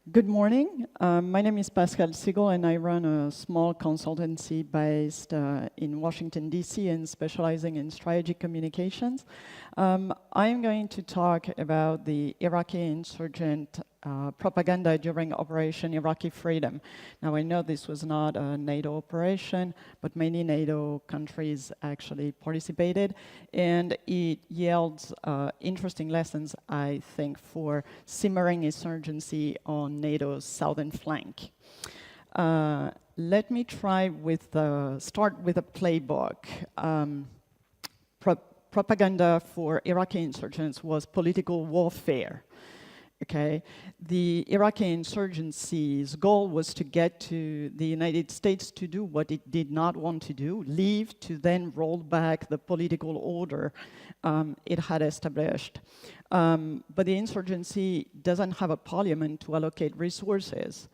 Good morning. My name is Pascale Siegel, and I run a small consultancy based in Washington, D.C., and specializing in strategic communications. I'm going to talk about the Iraqi insurgent propaganda during Operation Iraqi Freedom. Now, I know this was not a NATO operation, but many NATO countries actually participated, and it yields interesting lessons, I think, for simmering insurgency on NATO's southern flank. Let me try with start with a playbook. Propaganda for Iraqi insurgents was political warfare. Okay, the Iraqi insurgency's goal was to get to the United States to do what it did not want to do, leave to then roll back the political order it had established. But the insurgency doesn't have a parliament to allocate resources.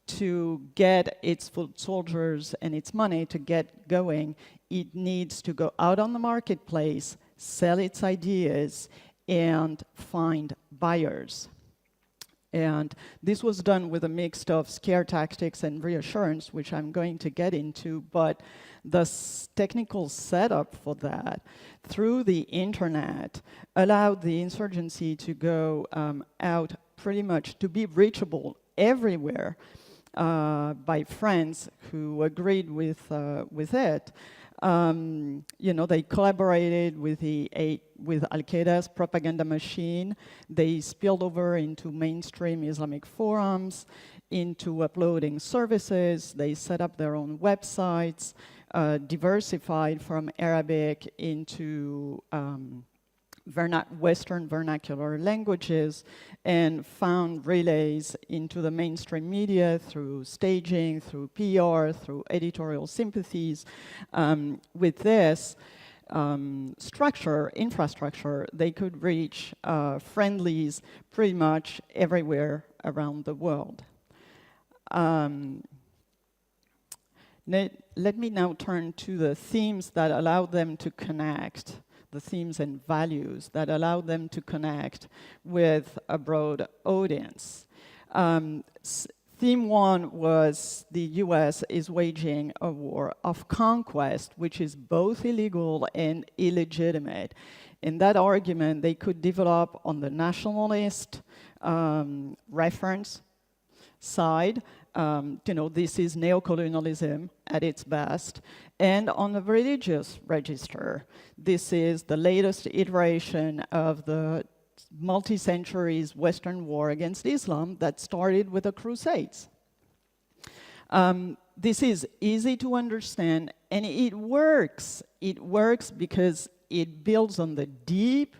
To get its foot soldiers and its money to get going, it needs to go out on the marketplace, sell its ideas, and find buyers. And this was done with a mix of scare tactics and reassurance, which I'm going to get into, but the technical setup for that through the internet allowed the insurgency to go out pretty much to be reachable everywhere by friends who agreed with it. You know, they collaborated with Al-Qaeda's propaganda machine. They spilled over into mainstream Islamic forums, into uploading services. They set up their own websites, diversified from Arabic into Western vernacular languages, and found relays into the mainstream media through staging, through PR, through editorial sympathies. With this infrastructure, they could reach friendlies pretty much everywhere around the world. Let me now turn to the themes that allowed them to connect, the themes and values that allowed them to connect with a broad audience. Theme one was the US is waging a war of conquest, which is both illegal and illegitimate. In that argument, they could develop on the nationalist reference side, you know, this is neocolonialism at its best, and on the religious register, this is the latest iteration of the multi-centuries Western war against Islam that started with the Crusades. This is easy to understand, and it works. It works because it builds on the deep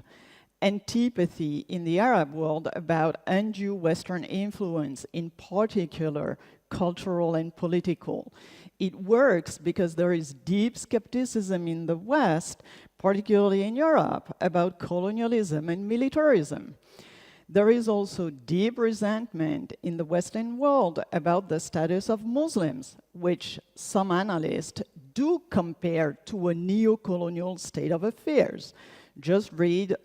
antipathy in the Arab world about undue Western influence, in particular cultural and political. It works because there is deep skepticism in the West, particularly in Europe, about colonialism and militarism. There is also deep resentment in the Western world about the status of Muslims, which some analysts do compare to a neo-colonial state of affairs. Just read,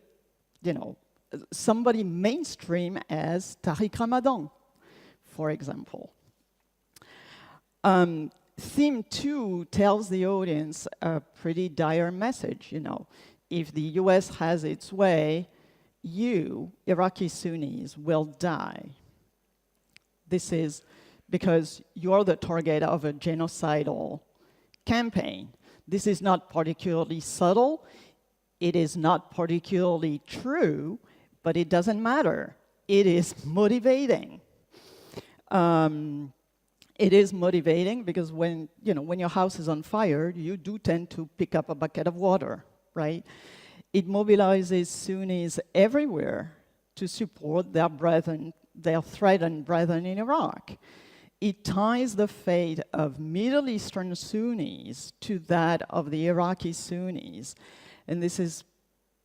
you know, somebody mainstream as Tariq Ramadan, for example. Theme two tells the audience a pretty dire message, you know. If the US has its way, you, Iraqi Sunnis, will die. This is because you're the target of a genocidal campaign. This is not particularly subtle. It is not particularly true, but it doesn't matter. It is motivating. It is motivating because when your house is on fire, you do tend to pick up a bucket of water, right? It mobilizes Sunnis everywhere to support their brethren, their threatened brethren in Iraq. It ties the fate of Middle Eastern Sunnis to that of the Iraqi Sunnis. And this is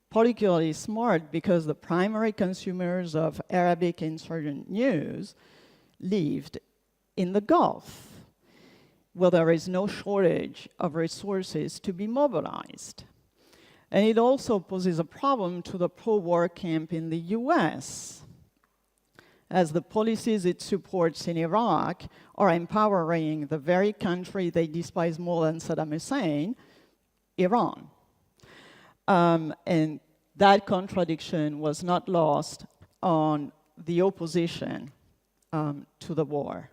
particularly smart because the primary consumers of Arabic insurgent news lived in the Gulf, where there is no shortage of resources to be mobilized. And it also poses a problem to the pro-war camp in the US. as the policies it supports in Iraq are empowering the very country they despise more than Saddam Hussein, Iran. And that contradiction was not lost on the opposition to the war.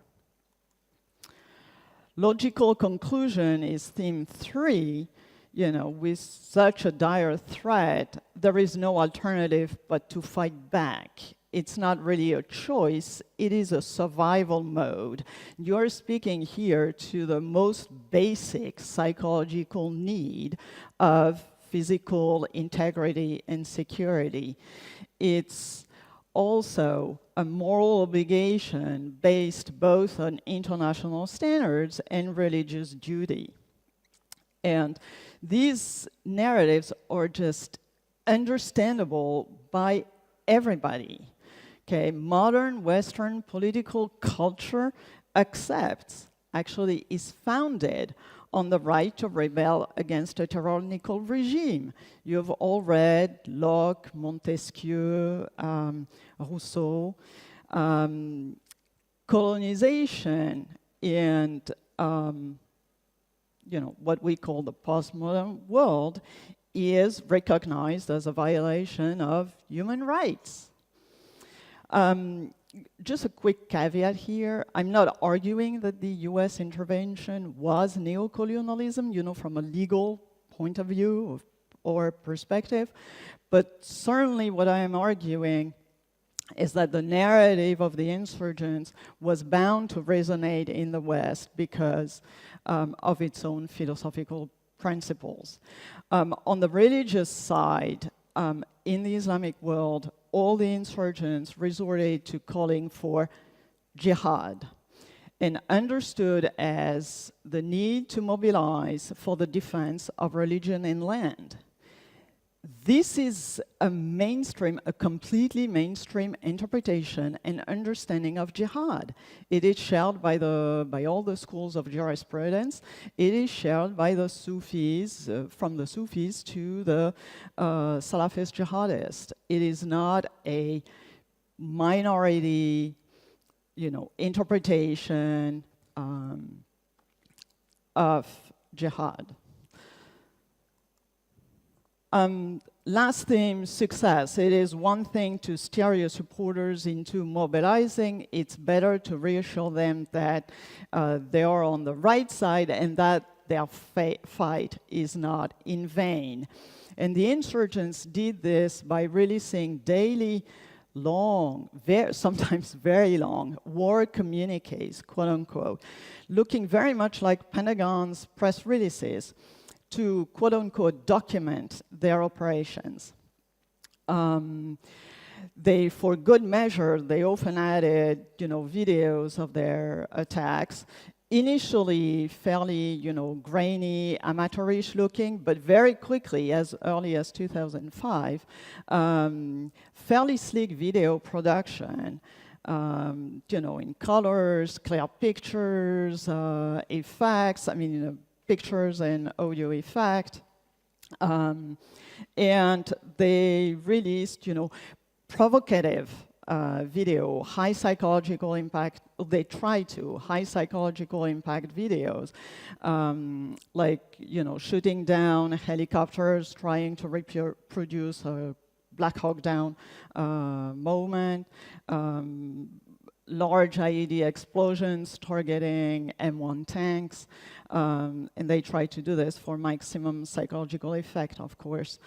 Logical conclusion is theme 3. With such a dire threat, there is no alternative but to fight back. It's not really a choice, it is a survival mode. You're speaking here to the most basic psychological need of physical integrity and security. It's also a moral obligation based both on international standards and religious duty. And these narratives are just understandable by everybody. Okay, modern Western political culture accepts, actually is founded on the right to rebel against a tyrannical regime. You've all read Locke, Montesquieu, Rousseau. Colonization and what we call the postmodern world is recognized as a violation of human rights. Just a quick caveat here. I'm not arguing that the US intervention was neocolonialism, from a legal point of view or perspective, but certainly what I am arguing is that the narrative of the insurgents was bound to resonate in the West because of its own philosophical principles. On the religious side, in the Islamic world, all the insurgents resorted to calling for jihad and understood as the need to mobilize for the defense of religion and land. This is a completely mainstream interpretation and understanding of jihad. It is shared by all the schools of jurisprudence. It is shared by the Sufis, from the Sufis to the Salafist jihadists. It is not a minority, interpretation of jihad. Last theme, success. It is one thing to steer your supporters into mobilizing. It's better to reassure them that they are on the right side and that their fight is not in vain. And the insurgents did this by releasing daily long, sometimes very long, war communiques, quote unquote, looking very much like Pentagon's press releases, to quote-unquote document their operations. For good measure, they often added, videos of their attacks. Initially fairly, grainy, amateurish looking, but very quickly, as early as 2005, fairly sleek video production. In colors, clear pictures, effects. Pictures and audio effect, and they released, provocative video, high psychological impact. They try to high psychological impact videos, like shooting down helicopters, trying to reproduce a Black Hawk Down moment. Large IED explosions targeting M1 tanks, and they try to do this for maximum psychological effect, of course.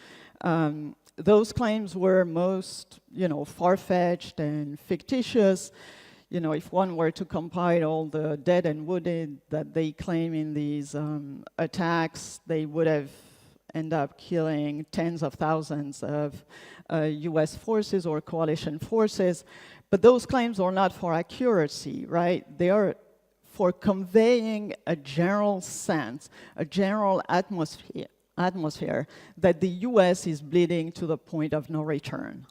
Those claims were most, far-fetched and fictitious. If one were to compile all the dead and wounded that they claim in these attacks, they would have ended up killing tens of thousands of US forces or coalition forces. But those claims are not for accuracy, right? They are for conveying a general sense, a general atmosphere that the US is bleeding to the point of no return.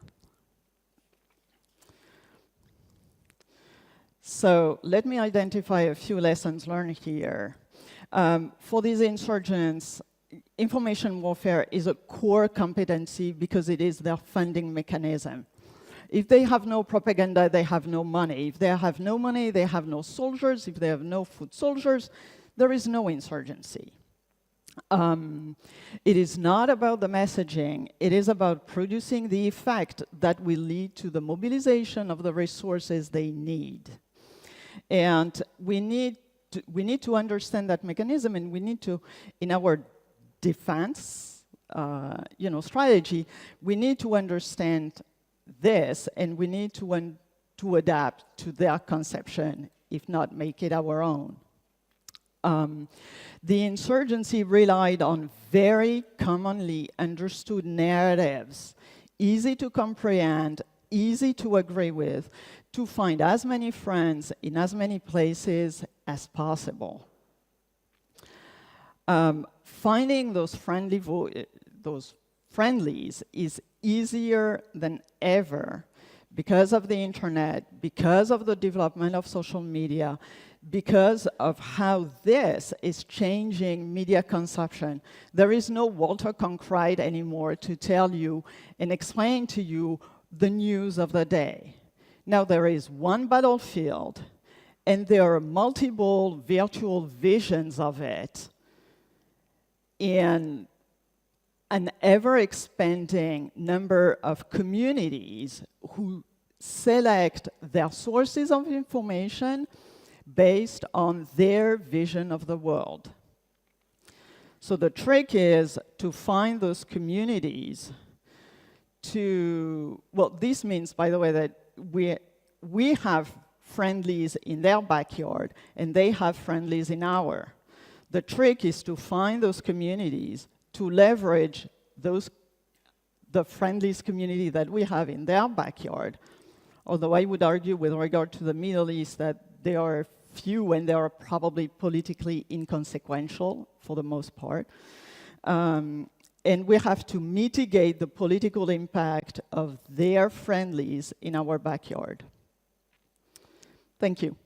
So let me identify a few lessons learned here. For these insurgents, information warfare is a core competency because it is their funding mechanism. If they have no propaganda, they have no money. If they have no money, they have no soldiers. If they have no foot soldiers, there is no insurgency. It is not about the messaging. It is about producing the effect that will lead to the mobilization of the resources they need. And we need to understand that mechanism, and we need to, in our defense strategy, we need to understand this, and we need to adapt to their conception, if not make it our own. The insurgency relied on very commonly understood narratives, easy to comprehend, easy to agree with, to find as many friends in as many places as possible. Finding those friendlies is easier than ever because of the internet, because of the development of social media, because of how this is changing media consumption. There is no Walter Cronkite anymore to tell you and explain to you the news of the day. Now there is one battlefield, and there are multiple virtual visions of it, in an ever-expanding number of communities who select their sources of information based on their vision of the world. So the trick is to find those communities this means, by the way, that we have friendlies in their backyard, and they have friendlies in our. The trick is to find those communities, to leverage the friendlies community that we have in their backyard. Although I would argue with regard to the Middle East that they are few and they are probably politically inconsequential for the most part. And we have to mitigate the political impact of their friendlies in our backyard. Thank you.